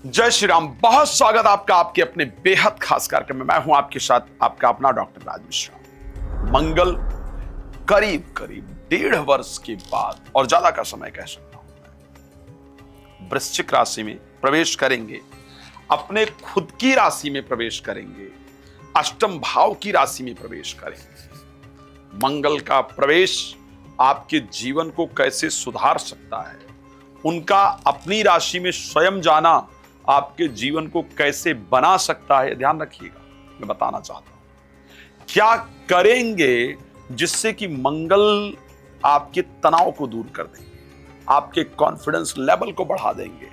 जय श्री राम। बहुत स्वागत आपका आपके अपने बेहद खास कार्यक्रम में। मैं हूं आपके साथ आपका अपना डॉक्टर राज मिश्रा। मंगल करीब करीब 1.5 वर्ष के बाद और ज्यादा का समय कह सकता हूं मैं, वृश्चिक राशि में प्रवेश करेंगे। अपने खुद की राशि में प्रवेश करेंगे, अष्टम भाव की राशि में प्रवेश करेंगे। मंगल का प्रवेश आपके जीवन को कैसे सुधार सकता है, उनका अपनी राशि में स्वयं जाना आपके जीवन को कैसे बना सकता है, ध्यान रखिएगा। मैं बताना चाहता हूं क्या करेंगे जिससे कि मंगल आपके तनाव को दूर कर देंगे, आपके कॉन्फिडेंस लेवल को बढ़ा देंगे,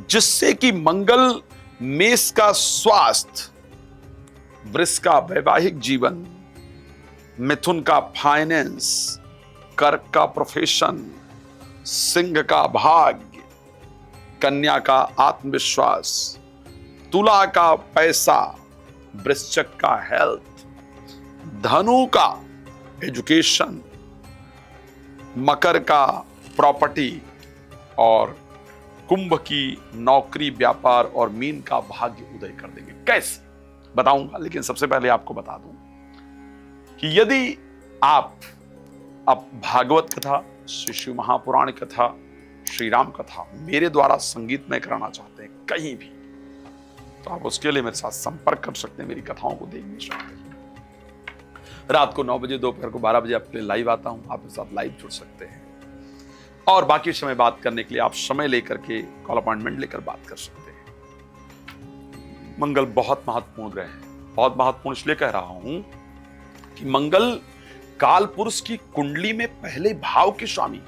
जिससे कि मंगल मेष का स्वास्थ्य, वृष का वैवाहिक जीवन, मिथुन का फाइनेंस, कर्क का प्रोफेशन, सिंह का भाग्य, कन्या का आत्मविश्वास, तुला का पैसा, वृश्चिक का हेल्थ, धनु का एजुकेशन, मकर का प्रॉपर्टी और कुंभ की नौकरी व्यापार और मीन का भाग्य उदय कर देंगे। कैसे बताऊंगा, लेकिन सबसे पहले आपको बता दूं कि यदि आप अब भागवत कथा, श्री शिव महापुराण कथा, श्री राम कथा मेरे द्वारा संगीतमय कराना चाहते हैं कहीं भी, तो आप उसके लिए मेरे साथ संपर्क कर सकते हैं। मेरी कथाओं को देखना चाहते हैं, रात को 9 बजे, दोपहर को 12 बजे आपके लिए लाइव आता हूं, आप मेरे साथ लाइव जुड़ सकते हैं। और बाकी समय बात करने के लिए आप समय लेकर के कॉल अपॉइंटमेंट लेकर बात कर सकते हैं। मंगल बहुत महत्वपूर्ण ग्रह है। बहुत महत्वपूर्ण इसलिए कह रहा हूं कि मंगल काल पुरुष की कुंडली में पहले भाव के स्वामी,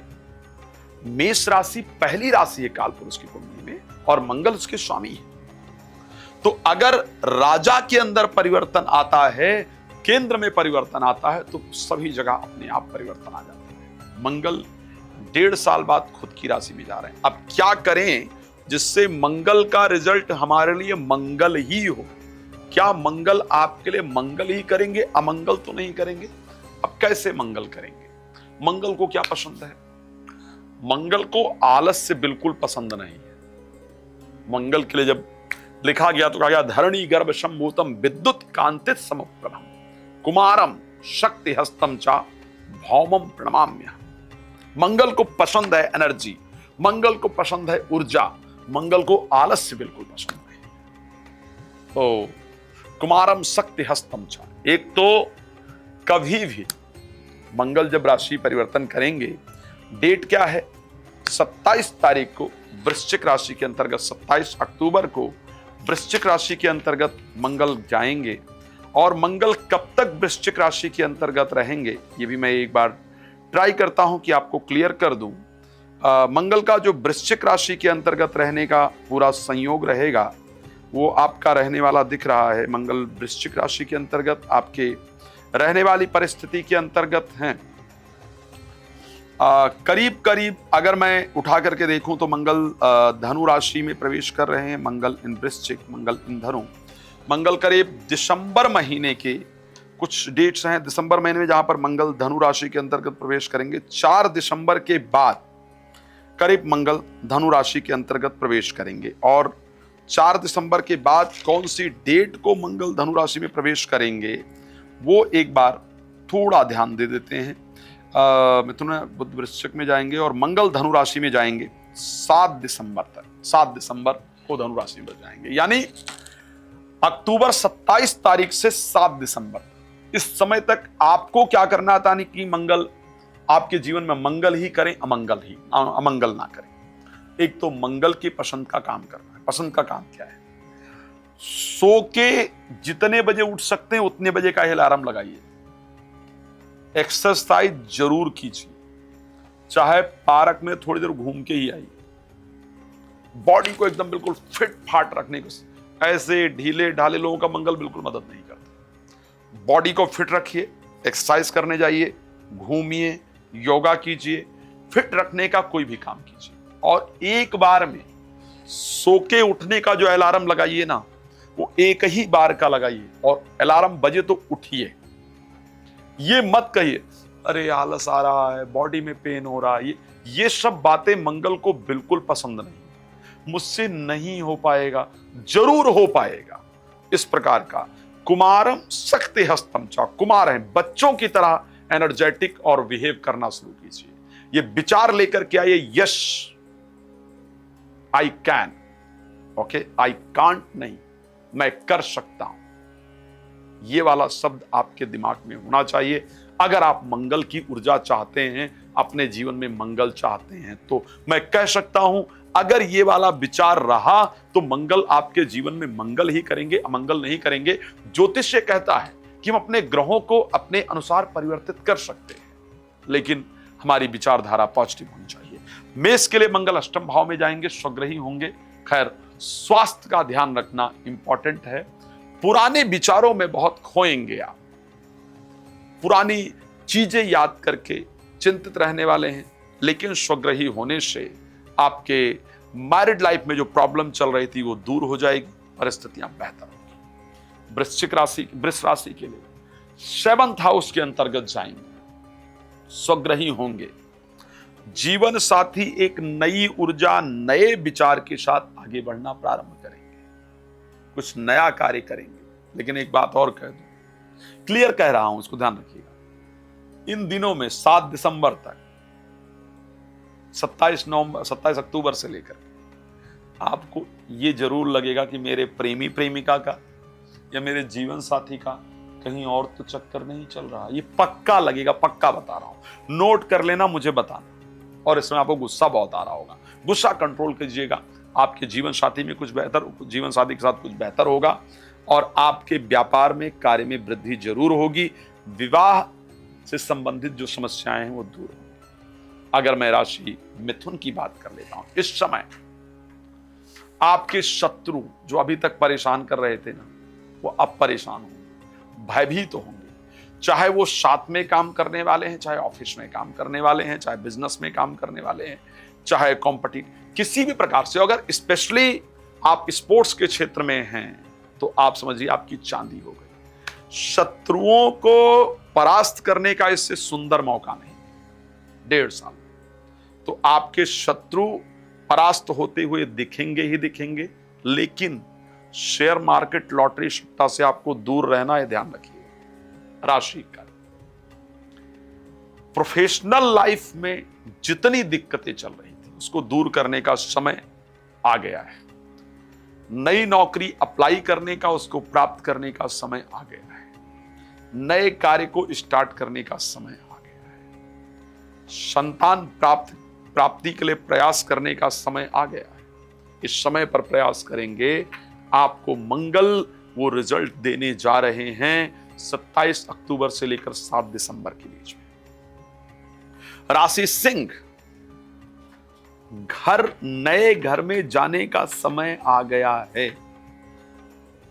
मेष राशि पहली राशि है काल पुरुष की कुंडली में, और मंगल उसके स्वामी है। तो अगर राजा के अंदर परिवर्तन आता है, केंद्र में परिवर्तन आता है, तो सभी जगह अपने आप परिवर्तन आ जाता है। मंगल 1.5 साल बाद खुद की राशि में जा रहे हैं। अब क्या करें जिससे मंगल का रिजल्ट हमारे लिए मंगल ही हो? क्या मंगल आपके लिए मंगल ही करेंगे, अमंगल तो नहीं करेंगे? अब कैसे मंगल करेंगे? मंगल को क्या पसंद है? मंगल को आलस्य बिल्कुल पसंद नहीं है। मंगल के लिए जब लिखा गया तो कहा गया, धरणी गर्भ संभूतम विद्युत कांतित समुप्रभम कुमारम शक्ति हस्तम चा भौमम प्रणमाम्य। मंगल को पसंद है एनर्जी, मंगल को पसंद है ऊर्जा, मंगल को आलस्य बिल्कुल पसंद नहीं। तो कुमारम शक्ति हस्तम चा, एक तो कभी भी मंगल जब राशि परिवर्तन करेंगे, डेट क्या है, 27 तारीख को वृश्चिक राशि के अंतर्गत, 27 अक्टूबर को वृश्चिक राशि के अंतर्गत मंगल जाएंगे। और मंगल कब तक वृश्चिक राशि के अंतर्गत रहेंगे, ये भी मैं एक बार ट्राई करता हूं कि आपको क्लियर कर दूं। मंगल का जो वृश्चिक राशि के अंतर्गत रहने का पूरा संयोग रहेगा, वो आपका रहने वाला दिख रहा है। मंगल वृश्चिक राशि के अंतर्गत आपके रहने वाली परिस्थिति के अंतर्गत हैं। करीब करीब अगर मैं उठा करके देखूं तो मंगल धनु राशि में प्रवेश कर रहे हैं। मंगल इन वृश्चिक, मंगल इन धनु। मंगल करीब दिसंबर महीने के कुछ डेट्स हैं, दिसंबर महीने में जहां पर मंगल धनु राशि के अंतर्गत प्रवेश करेंगे। 4 दिसंबर के बाद करीब मंगल धनु राशि के अंतर्गत प्रवेश करेंगे। और 4 दिसंबर के बाद कौन सी डेट को मंगल धनु राशि में प्रवेश करेंगे, वो एक बार थोड़ा ध्यान दे देते हैं। मिथुन बुध वृश्चिक में जाएंगे और मंगल धनु राशि में जाएंगे 7 दिसंबर तक। 7 दिसंबर को धनु राशि में जाएंगे, यानी अक्टूबर 27 तारीख से 7 दिसंबर, इस समय तक आपको क्या करना था, नहीं कि मंगल आपके जीवन में मंगल ही करें, अमंगल ना करें। एक तो मंगल की पसंद का काम करना है। पसंद का काम क्या है? सो के जितने बजे उठ सकते हैं उतने बजे का अलार्म लगाइए। एक्सरसाइज जरूर कीजिए, चाहे पार्क में थोड़ी देर घूम के ही आइए। बॉडी को एकदम बिल्कुल फिट फाट रखने को, ऐसे ढीले ढाले लोगों का मंगल बिल्कुल मदद नहीं करता। बॉडी को फिट रखिए, एक्सरसाइज करने जाइए, घूमिए, योगा कीजिए, फिट रखने का कोई भी काम कीजिए। और एक बार में सो के उठने का जो अलार्म लगाइए ना, वो एक ही बार का लगाइए और अलार्म बजे तो उठिए। ये मत कहिए अरे आलस आ रहा है, बॉडी में पेन हो रहा है, ये सब बातें मंगल को बिल्कुल पसंद नहीं। मुझसे नहीं हो पाएगा, जरूर हो पाएगा। इस प्रकार का कुमारम शक्ति हस्तम चा, कुमार हैं बच्चों की तरह एनर्जेटिक और बिहेव करना शुरू कीजिए। ये विचार लेकर के आइए, yes I can, okay, I can't नहीं, मैं कर सकता हूं। ये वाला शब्द आपके दिमाग में होना चाहिए। अगर आप मंगल की ऊर्जा चाहते हैं, अपने जीवन में मंगल चाहते हैं, तो मैं कह सकता हूं, अगर ये वाला विचार रहा तो मंगल आपके जीवन में मंगल ही करेंगे, अमंगल नहीं करेंगे। ज्योतिष कहता है कि हम अपने ग्रहों को अपने अनुसार परिवर्तित कर सकते हैं, लेकिन हमारी विचारधारा पॉजिटिव होनी चाहिए। मेष के लिए मंगल अष्टम भाव में जाएंगे, स्वग्रही होंगे। खैर, स्वास्थ्य का ध्यान रखना इंपॉर्टेंट है। पुराने विचारों में बहुत खोएंगे आप, पुरानी चीजें याद करके चिंतित रहने वाले हैं, लेकिन स्वग्रही होने से आपके मैरिड लाइफ में जो प्रॉब्लम चल रही थी वो दूर हो जाएगी, परिस्थितियां बेहतर होंगी। वृश्चिक राशि के लिए 7th हाउस के अंतर्गत जाएंगे, स्वग्रही होंगे। जीवन साथी एक नई ऊर्जा, नए विचार के साथ आगे बढ़ना प्रारंभ करेंगे, कुछ नया कार्य करेंगे। लेकिन एक बात और कह दूं, क्लियर कह रहा हूं, इसको ध्यान रखिएगा। इन दिनों में 7 दिसंबर तक, 27 अक्टूबर से लेकर आपको ये जरूर लगेगा कि मेरे प्रेमी प्रेमिका का या मेरे जीवन साथी का कहीं और तो चक्कर नहीं चल रहा। ये पक्का लगेगा, पक्का बता रहा हूं, नोट कर लेना, मुझे बताना। और इसमें आपको गुस्सा बहुत आ रहा होगा, गुस्सा कंट्रोल कीजिएगा। आपके जीवन साथी में कुछ बेहतर, जीवन साथी के साथ कुछ बेहतर होगा, और आपके व्यापार में, कार्य में वृद्धि जरूर होगी। विवाह से संबंधित जो समस्याएं हैं वो दूर होंगी। अगर मैं राशि मिथुन की बात कर लेता हूं, इस समय आपके शत्रु जो अभी तक परेशान कर रहे थे ना, वो अब परेशान होंगे, भयभीत तो होंगे। चाहे वो साथ में काम करने वाले हैं, चाहे ऑफिस में काम करने वाले हैं, चाहे बिजनेस में काम करने वाले हैं, चाहे कॉम्पिटिटिव किसी भी प्रकार से। अगर स्पेशली आप स्पोर्ट्स के क्षेत्र में हैं तो आप समझिए आपकी चांदी हो गई। शत्रुओं को परास्त करने का इससे सुंदर मौका नहीं, 1.5 साल। तो आपके शत्रु परास्त होते हुए दिखेंगे ही दिखेंगे, लेकिन शेयर मार्केट, लॉटरी, सट्टा से आपको दूर रहना है, ध्यान रखिए। राशि का प्रोफेशनल लाइफ में जितनी दिक्कतें चल रही थी उसको दूर करने का समय आ गया है। नई नौकरी अप्लाई करने का, उसको प्राप्त करने का समय आ गया है। नए कार्य को स्टार्ट करने का समय आ गया है। संतान प्राप्ति के लिए प्रयास करने का समय आ गया है। इस समय पर प्रयास करेंगे, आपको मंगल वो रिजल्ट देने जा रहे हैं 27 अक्टूबर से लेकर 7 दिसंबर के बीच में। राशि सिंह, नए घर में जाने का समय आ गया है।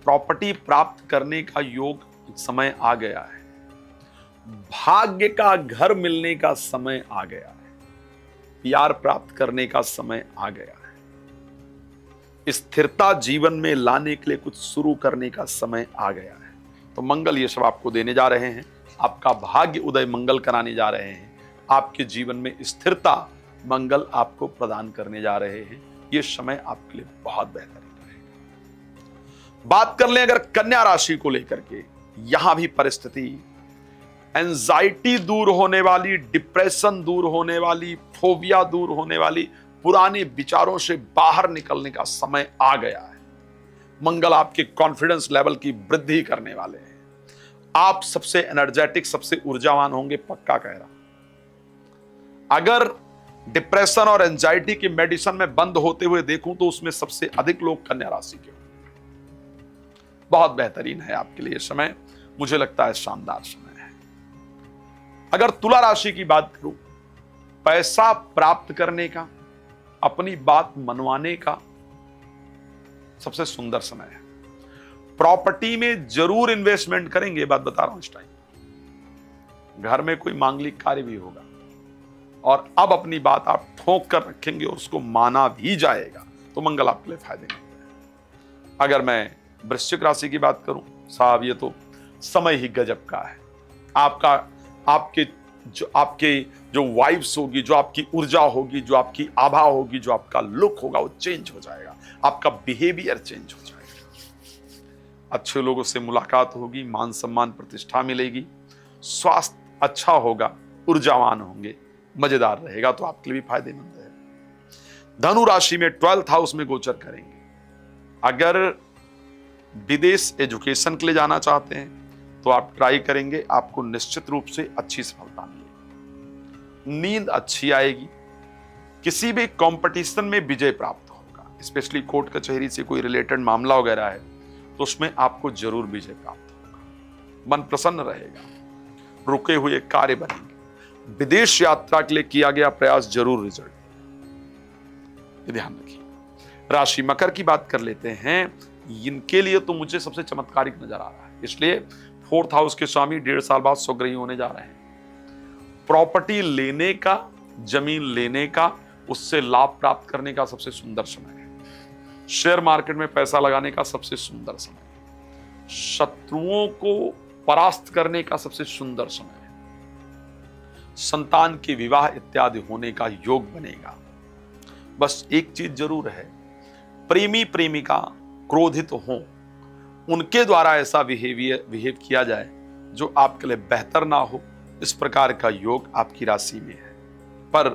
प्रॉपर्टी प्राप्त करने का योग समय आ गया है। भाग्य का घर मिलने का समय आ गया है। प्यार प्राप्त करने का समय आ गया है। स्थिरता जीवन में लाने के लिए कुछ शुरू करने का समय आ गया है। तो मंगल ये सब आपको देने जा रहे हैं। आपका भाग्य उदय मंगल कराने जा रहे हैं। आपके जीवन में स्थिरता मंगल आपको प्रदान करने जा रहे हैं। ये समय आपके लिए बहुत बेहतरीन रहेगा। बात कर लें अगर कन्या राशि को लेकर के, यहां भी परिस्थिति एंजाइटी दूर होने वाली, डिप्रेशन दूर होने वाली, फोबिया दूर होने वाली, पुराने विचारों से बाहर निकलने का समय आ गया है। मंगल आपके कॉन्फिडेंस लेवल की वृद्धि करने वाले हैं। आप सबसे एनर्जेटिक, सबसे ऊर्जावान होंगे, पक्का कह रहा हूं। अगर डिप्रेशन और एंजाइटी की मेडिसिन में बंद होते हुए देखूं तो उसमें सबसे अधिक लोग कन्या राशि के होंगे। बहुत बेहतरीन है आपके लिए समय, मुझे लगता है शानदार समय है। अगर तुला राशि की बात करूं, पैसा प्राप्त करने का, अपनी बात मनवाने का सबसे सुंदर समय है। प्रॉपर्टी में जरूर इन्वेस्टमेंट करेंगे, ये बात बता रहा हूं इस टाइम। घर में कोई मांगलिक कार्य भी होगा और अब अपनी बात आप ठोक कर रखेंगे और उसको माना भी जाएगा, तो मंगल आपके लिए फायदेमंद है। अगर मैं वृश्चिक राशि की बात करूं, साहब ये तो समय ही गजब का है। आपके जो आपके जो वाइब्स होगी, जो आपकी ऊर्जा होगी, जो आपकी आभा होगी, जो आपका लुक होगा, वो चेंज हो जाएगा, आपका बिहेवियर चेंज हो जाएगा। अच्छे लोगों से मुलाकात होगी, मान सम्मान प्रतिष्ठा मिलेगी, स्वास्थ्य अच्छा होगा, ऊर्जावान होंगे, मजेदार रहेगा, तो आपके लिए भी फायदेमंद है। धनु राशि में 12th हाउस में गोचर करेंगे। अगर विदेश एजुकेशन के लिए जाना चाहते हैं तो आप ट्राई करेंगे, आपको निश्चित रूप से अच्छी सफलता मिलेगी, नींद अच्छी आएगी, किसी भी कंपटीशन में विजय प्राप्त होगा, स्पेशली कोर्ट कचहरी से कोई रिलेटेड मामला वगैरह है तो उसमें आपको जरूर विजय प्राप्त होगा, मन प्रसन्न रहेगा, रुके हुए कार्य बनेंगे, विदेश यात्रा के लिए किया गया प्रयास जरूर रिजल्ट देगा, ध्यान रखिए। राशि मकर की बात कर लेते हैं। इनके लिए तो मुझे सबसे चमत्कारिक नजर आ रहा है, इसलिए 4th हाउस के स्वामी 1.5 साल बाद स्वग्रही होने जा रहे हैं। प्रॉपर्टी लेने का, जमीन लेने का, उससे लाभ प्राप्त करने का सबसे सुंदर समय है। शेयर मार्केट में पैसा लगाने का सबसे सुंदर समय है। शत्रुओं को परास्त करने का सबसे सुंदर समय है। संतान के विवाह इत्यादि होने का योग बनेगा। बस एक चीज जरूर है, प्रेमी प्रेमिका क्रोधित हो, उनके द्वारा ऐसा बिहेव किया जाए जो आपके लिए बेहतर ना हो, इस प्रकार का योग आपकी राशि में है। पर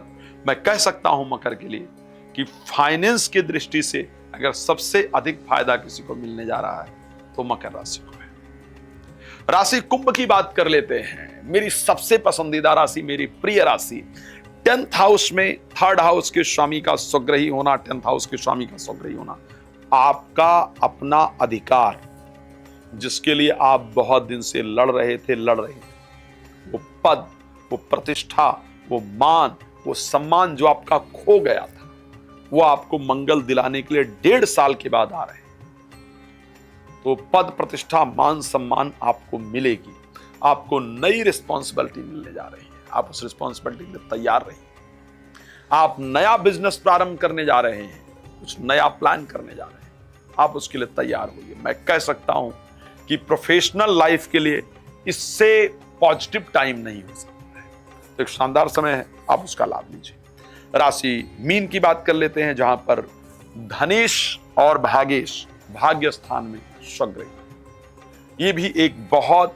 मैं कह सकता हूं मकर के लिए कि फाइनेंस की दृष्टि से अगर सबसे अधिक फायदा किसी को मिलने जा रहा है तो मकर राशि को है। राशि कुंभ की बात कर लेते हैं। मेरी सबसे पसंदीदा राशि, मेरी प्रिय राशि, 10th हाउस में 3rd हाउस के स्वामी का स्वग्रही होना, 10th हाउस के स्वामी का स्वग्रही होना, आपका अपना अधिकार, जिसके लिए आप बहुत दिन से लड़ रहे थे, वो पद, वो प्रतिष्ठा, वो मान, वो सम्मान जो आपका खो गया था, वो आपको मंगल दिलाने के लिए 1.5 साल के बाद आ रहे हैं। तो पद, प्रतिष्ठा, मान, सम्मान आपको मिलेगी, आपको नई रिस्पॉन्सिबिलिटी मिलने जा रही है, आप उस रिस्पॉन्सिबिलिटी के लिए तैयार रहिए। आप नया बिजनेस प्रारंभ करने जा रहे हैं, कुछ नया प्लान करने जा रहे हैं, आप उसके लिए तैयार होइए। मैं कह सकता हूं कि प्रोफेशनल लाइफ के लिए इससे पॉजिटिव टाइम नहीं हो सकता है। तो एक शानदार समय है, आप उसका लाभ लीजिए। राशि मीन की बात कर लेते हैं, जहां पर धनेश और भागेश भाग्य स्थान में स्वग्रही, ये भी एक बहुत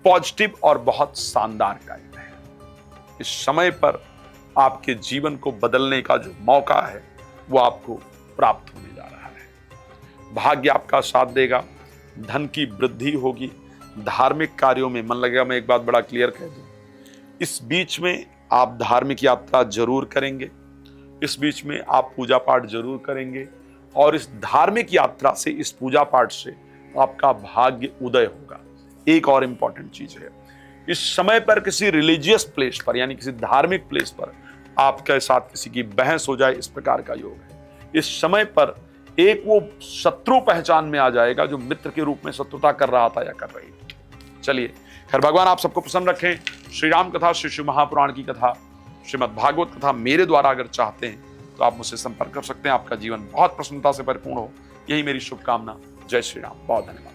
पॉजिटिव और बहुत शानदार कार्य है। इस समय पर आपके जीवन को बदलने का जो मौका है वो आपको प्राप्त होने जा रहा है। भाग्य आपका साथ देगा, धन की वृद्धि होगी, धार्मिक कार्यों में मन लगेगा। मैं एक बात बड़ा क्लियर कह दूं, इस बीच में आप धार्मिक यात्रा जरूर करेंगे, इस बीच में आप पूजा पाठ जरूर करेंगे, और इस धार्मिक यात्रा से, इस पूजा पाठ से आपका भाग्य उदय होगा। एक और इंपॉर्टेंट चीज है, इस समय पर किसी रिलीजियस प्लेस पर, यानी किसी धार्मिक प्लेस पर आपके साथ किसी की बहस हो जाए, इस प्रकार का योग है। इस समय पर एक वो शत्रु पहचान में आ जाएगा जो मित्र के रूप में शत्रुता कर रहा था या कर रही थी। चलिए, खैर भगवान आप सबको प्रसन्न रखें। श्री राम कथा, श्री शिव महापुराण की कथा, श्रीमद् भागवत कथा मेरे द्वारा अगर चाहते हैं तो आप मुझसे संपर्क कर सकते हैं। आपका जीवन बहुत प्रसन्नता से परिपूर्ण हो, यही मेरी शुभकामना। जय श्री राम, बहुत धन्यवाद।